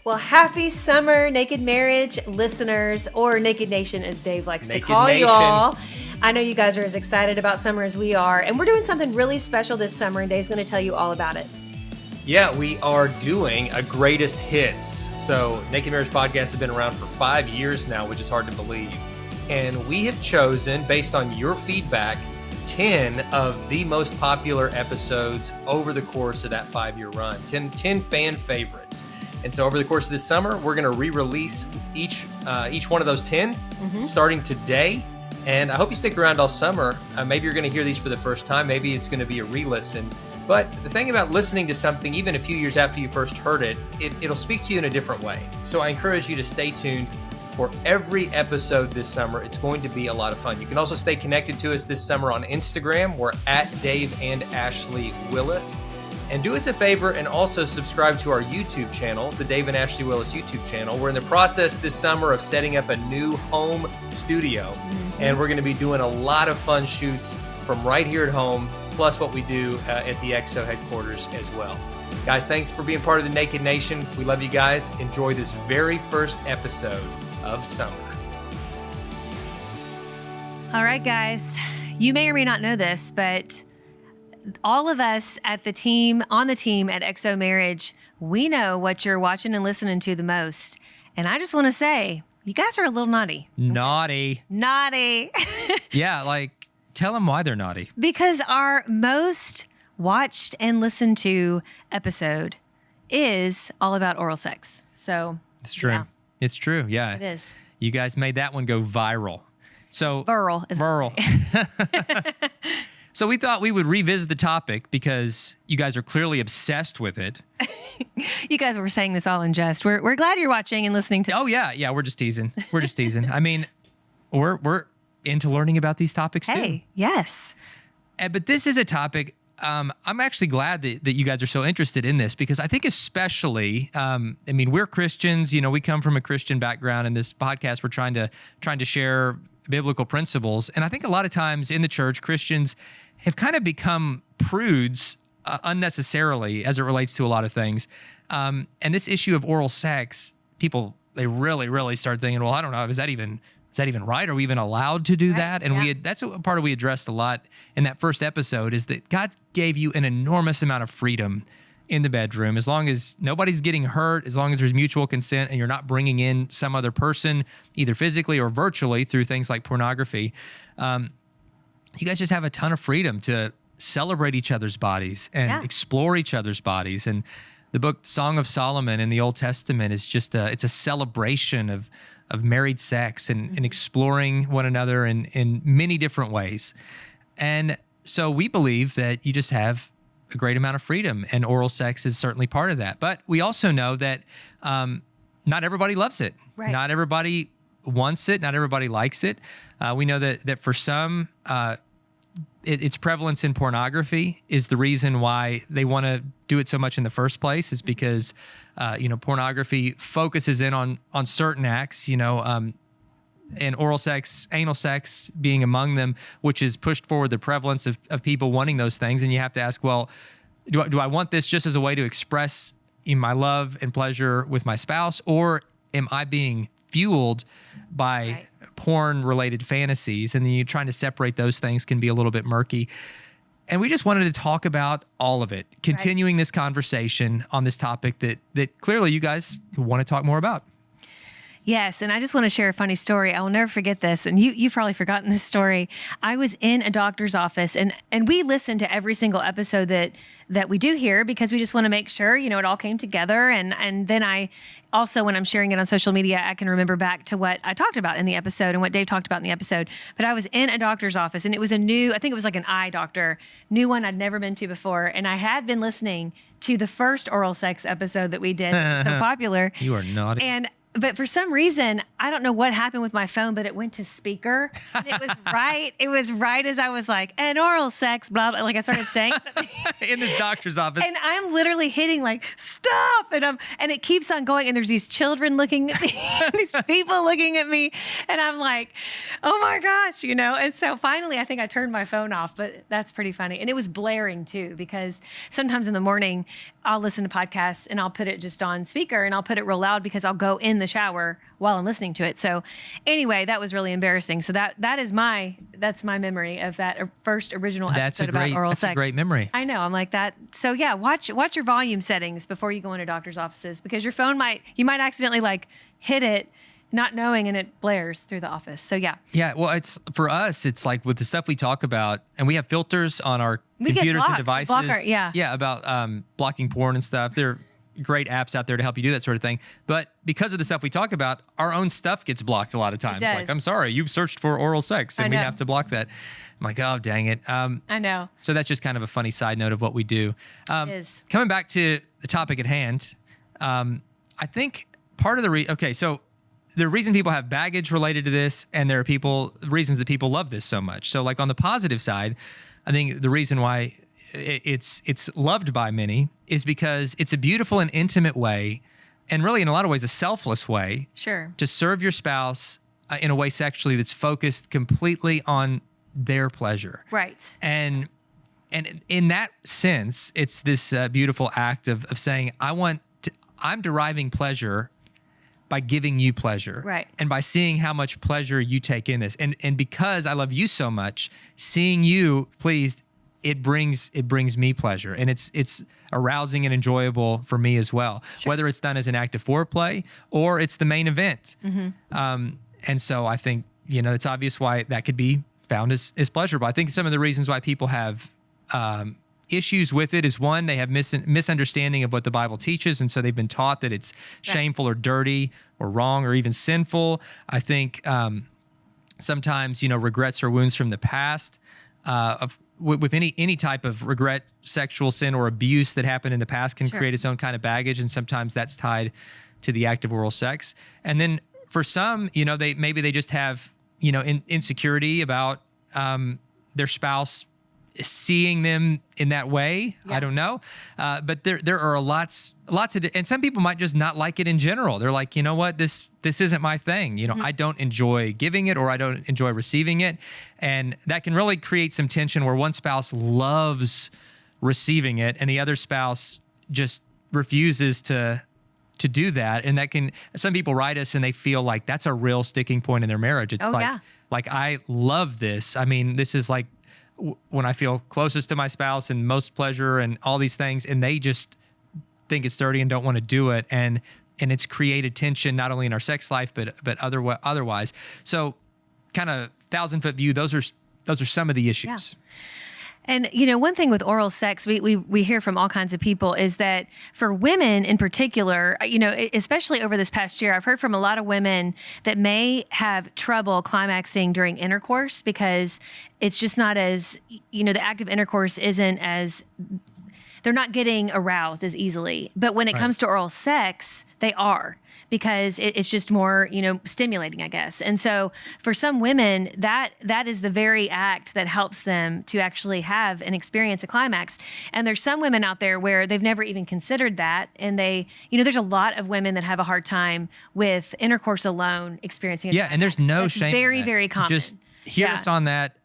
Well, happy summer, Naked Marriage listeners, or Naked Nation, as Dave likes to call you all. I know you guys are as excited about summer as we are, and we're doing something really special this summer, and Dave's going to tell you all about it. Yeah, we are doing a greatest hits. So Naked Marriage Podcast has been around for 5 years now, which is hard to believe. And we have chosen, based on your feedback, 10 of the most popular episodes over the course of that 5-year run, 10 fan favorites. And so over the course of this summer, we're going to re-release each one of those 10 starting today. And I hope you stick around all summer. Maybe you're going to hear these for the first time. Maybe it's going to be a re-listen. But the thing about listening to something, even a few years after you first heard it, it'll speak to you in a different way. So I encourage you to stay tuned for every episode this summer. It's going to be a lot of fun. You can also stay connected to us this summer on Instagram. We're at Dave and Ashley Willis. And do us a favor and also subscribe to our YouTube channel, the Dave and Ashley Willis YouTube channel. We're in the process this summer of setting up a new home studio. And we're going to be doing a lot of fun shoots from right here at home, plus what we do at the EXO headquarters as well. Guys, thanks for being part of the Naked Nation. We love you guys. Enjoy this very first episode of summer. All right, guys. You may or may not know this, but all of us on the team at EXO Marriage, we know what you're watching and listening to the most. And I just want to say, you guys are a little naughty. Naughty. Yeah, like, tell them why they're naughty. Because our most watched and listened to episode is all about oral sex. So it's true. Yeah. It's true. Yeah. It is. You guys made that one go viral. So Viral. So we thought we would revisit the topic because you guys are clearly obsessed with it. You guys were saying this all in jest. We're glad you're watching and listening to. Oh yeah, we're just teasing. I mean, we're into learning about these topics too. Hey, yes. But this is a topic. I'm actually glad that you guys are so interested in this because I think especially, we're Christians. You know, we come from a Christian background. In this podcast, we're trying to share biblical principles. And I think a lot of times in the church, Christians have kind of become prudes unnecessarily as it relates to a lot of things. And this issue of oral sex, people, they really, really start thinking, well, I don't know, is that even right? Are we even allowed to do that? And that's a part we addressed a lot in that first episode, is that God gave you an enormous amount of freedom in the bedroom, as long as nobody's getting hurt, as long as there's mutual consent and you're not bringing in some other person, either physically or virtually through things like pornography. You guys just have a ton of freedom to celebrate each other's bodies and explore each other's bodies. And the book Song of Solomon in the Old Testament is just it's a celebration of married sex and exploring one another in many different ways. And so we believe that you just have a great amount of freedom, and oral sex is certainly part of that. But we also know that not everybody loves it. Right. Not everybody wants it. Not everybody likes it. We know that for some, its prevalence in pornography is the reason why they want to do it so much in the first place, is because pornography focuses in on certain acts, and oral sex, anal sex being among them, which has pushed forward the prevalence of people wanting those things. And you have to ask, well, do I want this just as a way to express my love and pleasure with my spouse, or am I being fueled by porn-related fantasies? And then you trying to separate those things can be a little bit murky. And we just wanted to talk about all of it, continuing this conversation on this topic that clearly you guys want to talk more about. Yes, and I just want to share a funny story. I will never forget this, and you've probably forgotten this story. I was in a doctor's office, and we listen to every single episode that we do here because we just want to make sure, it all came together. And then I also, when I'm sharing it on social media, I can remember back to what I talked about in the episode and what Dave talked about in the episode. But I was in a doctor's office, and it was I think it was like an eye doctor, new one I'd never been to before. And I had been listening to the first oral sex episode that we did. It was so popular. You are naughty. And But for some reason, I don't know what happened with my phone, but it went to speaker. And it was right. It was right as I was like, and oral sex, blah, blah. Like I started saying something. In this doctor's office. And I'm literally hitting like, stop. And it keeps on going. And there's these children looking at me, these people looking at me. And I'm like, oh my gosh, And so finally, I think I turned my phone off, but that's pretty funny. And it was blaring too, because sometimes in the morning, I'll listen to podcasts and I'll put it just on speaker and I'll put it real loud because I'll go in the shower while I'm listening to it. So anyway, that was really embarrassing. So that's my memory of that first original episode about oral sex. That's a great memory. I know. I'm like that. So yeah, watch your volume settings before you go into doctor's offices, because your phone you might accidentally like hit it not knowing, and it blares through the office. So yeah. Yeah. Well, for us, it's like with the stuff we talk about, and we have filters on our computers and devices. Yeah. About blocking porn and stuff. There are great apps out there to help you do that sort of thing. But because of the stuff we talk about, our own stuff gets blocked a lot of times. Like, I'm sorry, you searched for oral sex and we have to block that. I'm like, oh, dang it. I know. So that's just kind of a funny side note of what we do. It is. Coming back to the topic at hand, I think part of the the reason people have baggage related to this, and there are reasons that people love this so much. So like on the positive side, I think the reason why it's loved by many is because it's a beautiful and intimate way, and really in a lot of ways a selfless way, to serve your spouse in a way sexually that's focused completely on their pleasure. Right. And in that sense, it's this beautiful act of saying, I'm deriving pleasure by giving you pleasure. Right. And by seeing how much pleasure you take in this. And because I love you so much, seeing you pleased, it brings me pleasure. And it's arousing and enjoyable for me as well, whether it's done as an act of foreplay or it's the main event. Mm-hmm. And so I think, it's obvious why that could be found as pleasurable. I think some of the reasons why people have issues with it is, one, they have misunderstanding of what the Bible teaches, and so they've been taught that it's shameful or dirty or wrong or even sinful. I think sometimes regrets or wounds from the past with any type of regret, sexual sin or abuse that happened in the past can create its own kind of baggage, and sometimes that's tied to the act of oral sex. And then for some, they just have insecurity about their spouse seeing them in that way. I don't know. But there are lots of, and some people might just not like it in general. They're like, you know what, this isn't my thing. I don't enjoy giving it, or I don't enjoy receiving it. And that can really create some tension where one spouse loves receiving it and the other spouse just refuses to do that. And some people write us and they feel like that's a real sticking point in their marriage. It's like, I love this. I mean, this is like when I feel closest to my spouse and most pleasure and all these things, and they just think it's dirty and don't want to do it. And it's created tension, not only in our sex life, but otherwise. So kind of 1,000-foot view, those are some of the issues. Yeah. And, one thing with oral sex, we hear from all kinds of people is that for women in particular, especially over this past year, I've heard from a lot of women that may have trouble climaxing during intercourse because it's just not as, the active intercourse isn't as, they're not getting aroused as easily. But when it comes to oral sex, they are, because it's just more, stimulating, I guess. And so for some women, that is the very act that helps them to actually have and experience a climax. And there's some women out there where they've never even considered that. And there's a lot of women that have a hard time with intercourse alone experiencing a climax. And there's no That's shame. Very, very common. Just hear us on that.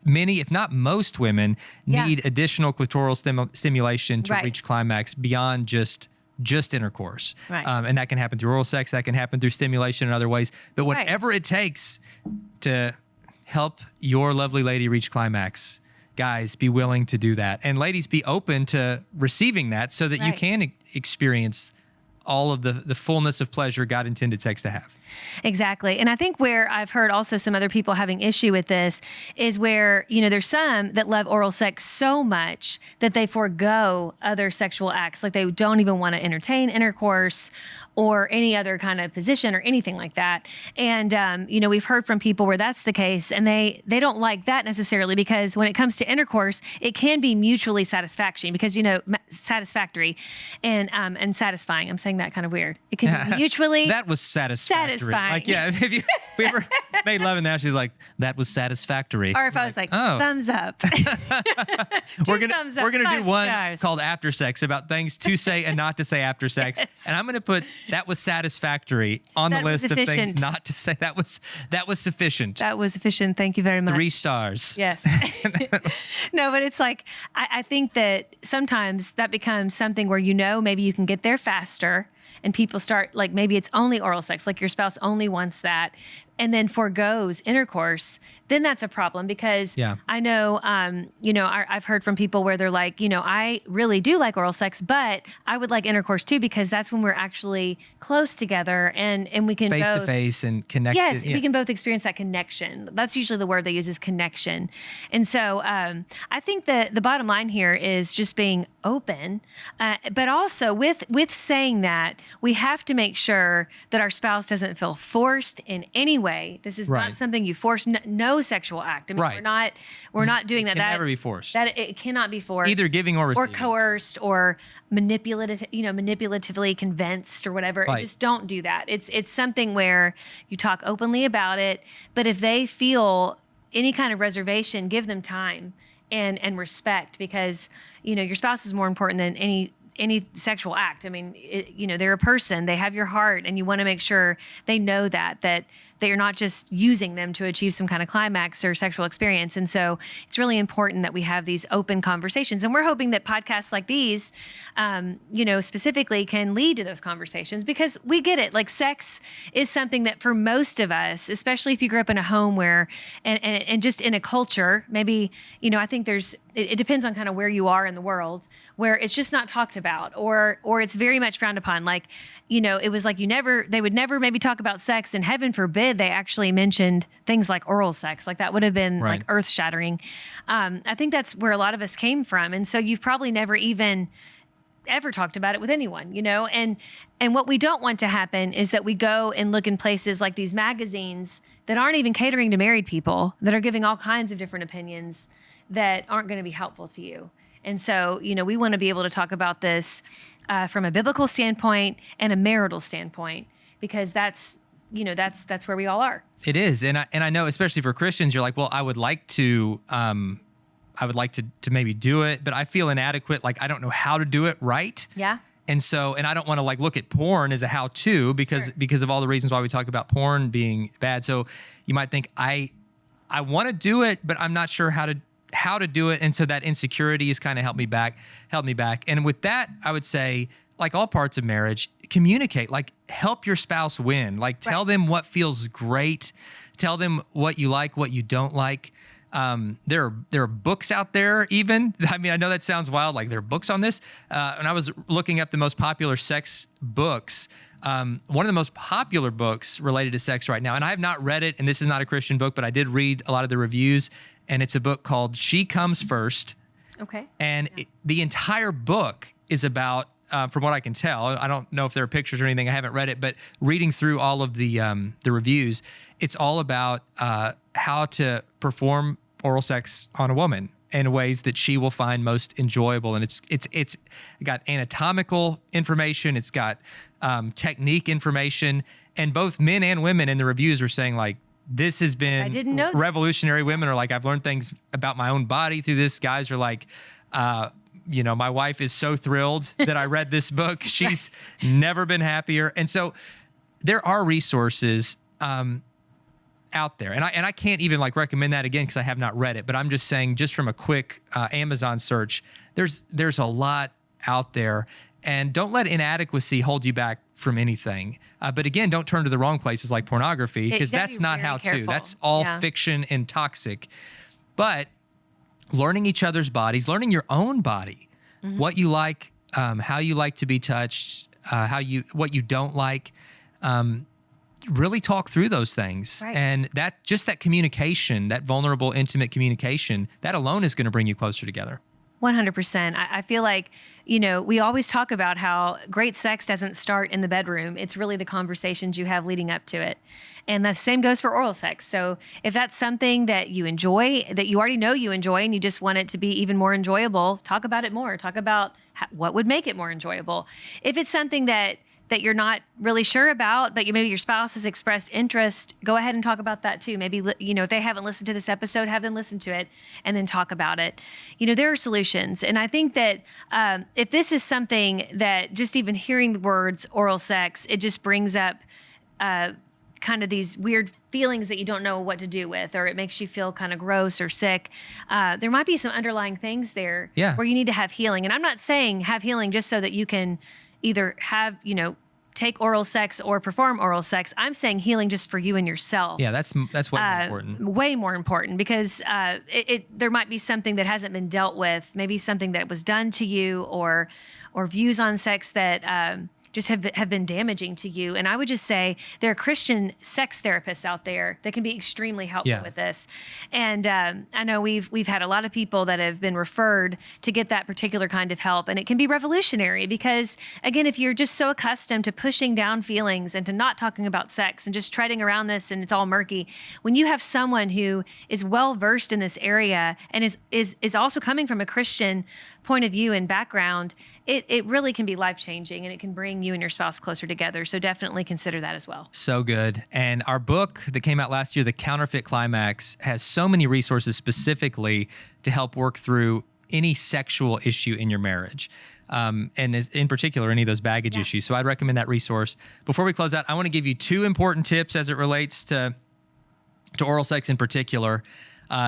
Many, if not most women, need additional clitoral stimulation to reach climax beyond just intercourse. Right. And that can happen through oral sex, that can happen through stimulation in other ways. But whatever it takes to help your lovely lady reach climax, guys, be willing to do that. And ladies, be open to receiving that so that you can experience all of the fullness of pleasure God intended sex to have. Exactly. And I think where I've heard also some other people having issue with this is where, there's some that love oral sex so much that they forego other sexual acts. Like they don't even want to entertain intercourse or any other kind of position or anything like that. And, we've heard from people where that's the case, and they don't like that necessarily, because when it comes to intercourse, it can be mutually satisfaction because, satisfactory and satisfying. I'm saying that kind of weird. It can be mutually that was satisfactory. Like, yeah, have you ever made love and now she's like, that was satisfactory. Or if I was like, thumbs up. we're gonna do one called After Sex about things to say and not to say after sex. Yes. And I'm gonna put that was satisfactory on the list of things not to say. That was sufficient. That was sufficient. Thank you very much. 3 stars. Yes. No, but it's like, I think that sometimes that becomes something where, maybe you can get there faster. And people start, like, maybe it's only oral sex, like your spouse only wants that, and then forgoes intercourse, then that's a problem because I know, I've heard from people where they're like, I really do like oral sex, but I would like intercourse too, because that's when we're actually close together and we can face to face and connect. Yes, we can both experience that connection. That's usually the word they use is connection. And so I think that the bottom line here is just being open, but also with saying that, we have to make sure that our spouse doesn't feel forced in any way. This is not something you force. No sexual act. I mean, we're not doing that. It can never be forced. That it cannot be forced. Either giving or receiving. Or coerced or manipulatively convinced or whatever. Right. Just don't do that. It's something where you talk openly about it, but if they feel any kind of reservation, give them time and respect, because your spouse is more important than any sexual act. I mean, they're a person, they have your heart, and you want to make sure they know that you're not just using them to achieve some kind of climax or sexual experience. And so it's really important that we have these open conversations. And we're hoping that podcasts like these, specifically can lead to those conversations, because we get it. Like, sex is something that for most of us, especially if you grew up in a home where, and just in a culture, maybe, I think it depends on kind of where you are in the world, where it's just not talked about, or it's very much frowned upon. Like, it was like they would never maybe talk about sex, and heaven forbid they actually mentioned things like oral sex. Like, that would have been like earth shattering. I think that's where a lot of us came from. And so you've probably never even ever talked about it with anyone, and what we don't want to happen is that we go and look in places like these magazines that aren't even catering to married people, that are giving all kinds of different opinions that aren't going to be helpful to you. And so, we want to be able to talk about this from a biblical standpoint and a marital standpoint, because that's where we all are. It is. And I know, especially for Christians, you're like, well, I would like to maybe do it, but I feel inadequate. Like, I don't know how to do it right. Yeah. And so, and I don't want to look at porn as a how-to because of all the reasons why we talk about porn being bad. So you might think I want to do it, but I'm not sure how to do it. And so that insecurity has kind of held me back. And with that, I would say, like all parts of marriage, communicate, help your spouse win, tell them what feels great, tell them what you like, what you don't like. There are books out there even. I mean, I know that sounds wild, there are books on this. And I was looking up the most popular sex books. One of the most popular books related to sex right now, and I have not read it, and this is not a Christian book, but I did read a lot of the reviews, and it's a book called She Comes First. Okay. And the entire book is about, from what I can tell, I don't know if there are pictures or anything, I haven't read it, but reading through all of the reviews, it's all about how to perform oral sex on a woman in ways that she will find most enjoyable. And it's got anatomical information, it's got technique information, and both men and women in the reviews are saying this has been I didn't know revolutionary. Women are like, I've learned things about my own body through this. Guys are like, my wife is so thrilled that I read this book. She's never been happier. And so there are resources out there. And I can't even recommend that again because I have not read it, but I'm just saying, just from a quick Amazon search, there's a lot out there. And don't let inadequacy hold you back from anything. But again, don't turn to the wrong places like pornography, because that's not how to. That's all fiction and toxic. But learning each other's bodies, learning your own body, what you like, how you like to be touched, what you don't like, really talk through those things. Right. And that communication, that vulnerable, intimate communication, that alone is going to bring you closer together. 100%. I feel like, we always talk about how great sex doesn't start in the bedroom. It's really the conversations you have leading up to it. And the same goes for oral sex. So if that's something that you enjoy, that you already know you enjoy, and you just want it to be even more enjoyable, talk about it more. Talk about what would make it more enjoyable. If it's something that you're not really sure about, but maybe your spouse has expressed interest, go ahead and talk about that too. Maybe, if they haven't listened to this episode, have them listen to it and then talk about it. There are solutions. And I think that if this is something that just even hearing the words oral sex, it just brings up kind of these weird feelings that you don't know what to do with, or it makes you feel kind of gross or sick. There might be some underlying things there where you need to have healing. And I'm not saying have healing just so that you can either have, take oral sex or perform oral sex. I'm saying healing just for you and yourself. Yeah, that's way more important. Way more important, because there might be something that hasn't been dealt with, maybe something that was done to you, or views on sex that just have been damaging to you. And I would just say there are Christian sex therapists out there that can be extremely helpful with this. And I know we've had a lot of people that have been referred to get that particular kind of help. And it can be revolutionary because, again, if you're just so accustomed to pushing down feelings and to not talking about sex and just treading around this and it's all murky, when you have someone who is well versed in this area and is also coming from a Christian point of view and background, it really can be life-changing, and it can bring you and your spouse closer together. So definitely consider that as well. So good. And our book that came out last year, The Counterfeit Climax, has so many resources specifically to help work through any sexual issue in your marriage. And in particular, any of those baggage issues. So I'd recommend that resource. Before we close out, I want to give you 2 important tips as it relates to oral sex in particular.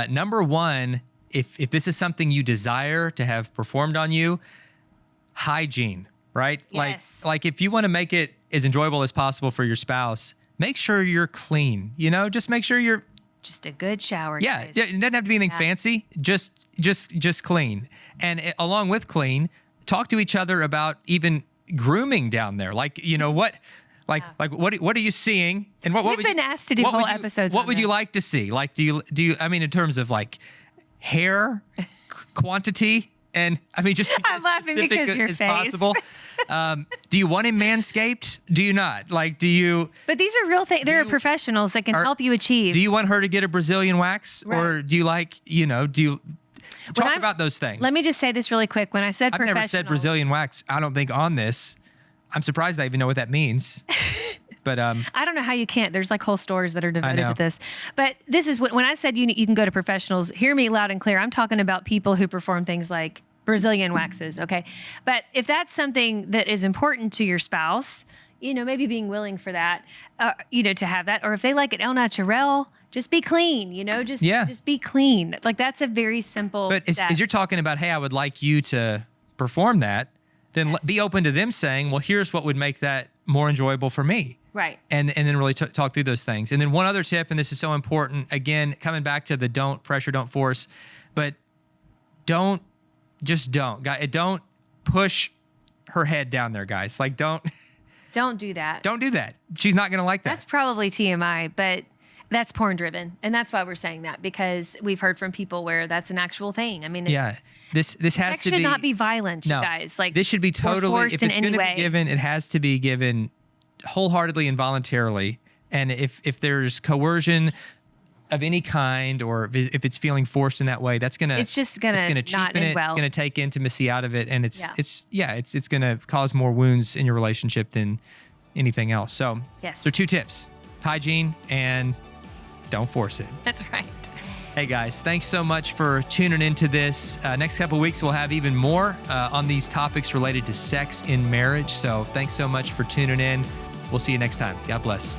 Number 1, if this is something you desire to have performed on you, hygiene, right? Yes. Like if you want to make it as enjoyable as possible for your spouse, make sure you're clean, just make sure you're just a good shower. Yeah. Guys. It doesn't have to be anything fancy, just clean. And along with clean, talk to each other about even grooming down there. Like, what are you seeing? And what We've been asked to do whole episodes. What would you like to see? Like, do you, I mean, in terms of like hair quantity, and I mean, just I'm as laughing specific because your as face. possible. Do you want him manscaped? Do you not? Like, do you? But these are real things. There are professionals that can help you achieve. Do you want her to get a Brazilian wax, or do you like, do you talk about those things? Let me just say this really quick. When I said I've never said Brazilian wax, I don't think, on this. I'm surprised I even know what that means. But I don't know how you can't. There's like whole stores that are devoted to this. But this is when I said you can go to professionals, hear me loud and clear. I'm talking about people who perform things like Brazilian waxes, okay? But if that's something that is important to your spouse, maybe being willing for that, to have that. Or if they like it au naturel, just be clean, just be clean. Like, that's a very simple But as you're talking about, hey, I would like you to perform that, then be open to them saying, well, here's what would make that more enjoyable for me. Right. And then really talk through those things. And then one other tip, and this is so important, again, coming back to the don't pressure, don't force, but don't push her head down there, guys. Like, don't do that. Don't do that. She's not going to like that. That's probably TMI, but that's porn driven. And that's why we're saying that, because we've heard from people where that's an actual thing. I mean, this has to be. should not be violent, you guys. Like, this should be totally, if it's going to be given, it has to be given wholeheartedly and voluntarily. And if there's coercion of any kind, or if it's feeling forced in that way, it's gonna cheapen it. It's gonna take intimacy out of it, and it's gonna cause more wounds in your relationship than anything else. So yes, there are 2 tips: hygiene and don't force it. That's right. Hey guys, thanks so much for tuning into this. Next couple of weeks, we'll have even more on these topics related to sex in marriage. So thanks so much for tuning in. We'll see you next time. God bless.